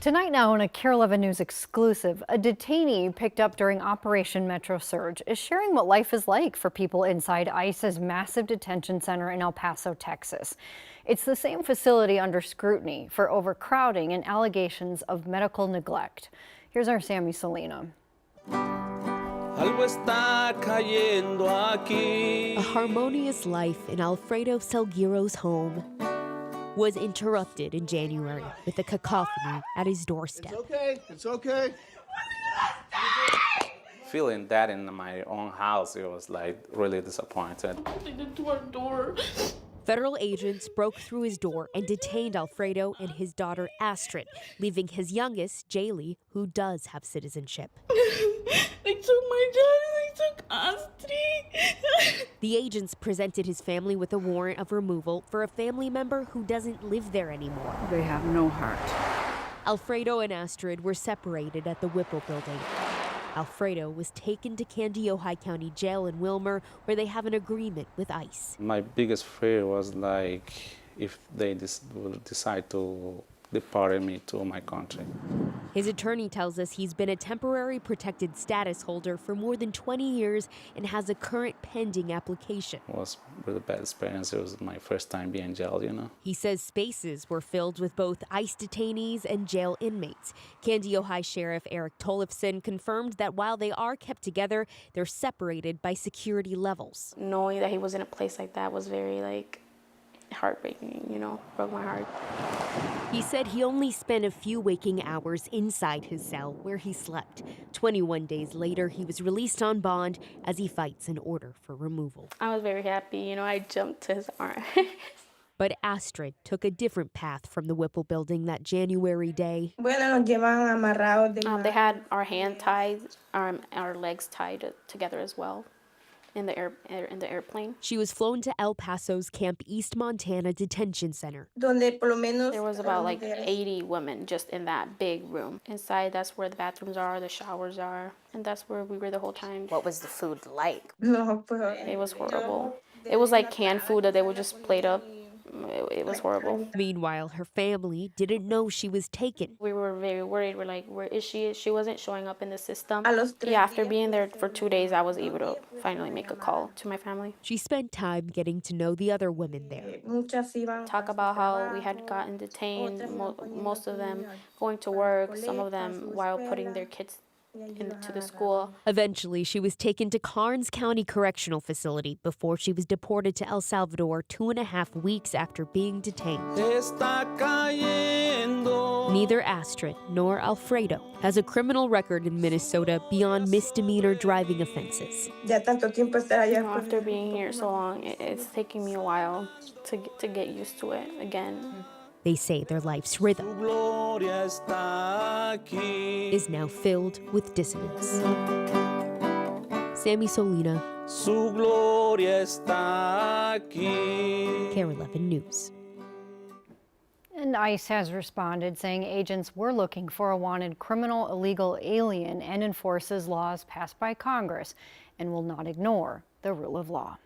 Tonight now on a KARE 11 News exclusive, a detainee picked up during Operation Metro Surge is sharing what life is like for people inside ICE's massive detention center in El Paso, Texas. It's the same facility under scrutiny for overcrowding and allegations of medical neglect. Here's our Sammy Salina. Algo está cayendo aquí. A harmonious life in Alfredo Salguiro's home was interrupted in January with a cacophony at his doorstep. It's okay. It's okay. Feeling that in my own house, it was like really disappointed. Into our door. Federal agents broke through his door and detained Alfredo and his daughter Astrid, leaving his youngest, Jaylee, who does have citizenship. They took my daughter, they took Astrid. The agents presented his family with a warrant of removal for a family member who doesn't live there anymore. They have no heart. Alfredo and Astrid were separated at the Whipple building. Alfredo was taken to Candy-Ojai County Jail in Wilmer, where they have an agreement with ICE. My biggest fear was like if they would decide to deport me to my country. His attorney tells us he's been a temporary protected status holder for more than 20 years and has a current pending application. It was a really bad experience. It was my first time being in jail, you know. He says spaces were filled with both ICE detainees and jail inmates. Candy-Ojai Sheriff Eric Tollefson confirmed that while they are kept together, they're separated by security levels. Knowing that he was in a place like that was very heartbreaking, broke my heart. He said he only spent a few waking hours inside his cell where he slept. 21 days later, he was released on bond as he fights an order for removal. I was very happy, I jumped to his arms. But Astrid took a different path from the Whipple building that January day. They had our hand tied, our legs tied together as well. In the airplane. She was flown to El Paso's Camp East Montana Detention Center. There was about 80 women just in that big room. Inside, that's where the bathrooms are, the showers are, and that's where we were the whole time. What was the food like? It was horrible. It was like canned food that they would just plate up. It was horrible. Meanwhile, her family didn't know she was taken. We were very worried. We're like, where is she? She wasn't showing up in the system. Yeah, after being there for 2 days, I was able to finally make a call to my family. She spent time getting to know the other women there. Talk about how we had gotten detained, most of them going to work, some of them while putting their kids into the school. Eventually, she was taken to Karnes County Correctional Facility before she was deported to El Salvador 2.5 weeks after being detained. Neither Astrid nor Alfredo has a criminal record in Minnesota beyond misdemeanor driving offenses. After being here so long, it's taking me a while to get used to it again. They say their life's rhythm is now filled with dissonance. Sammy Solina, KARE 11 News. And ICE has responded, saying agents were looking for a wanted criminal illegal alien and enforces laws passed by Congress and will not ignore the rule of law.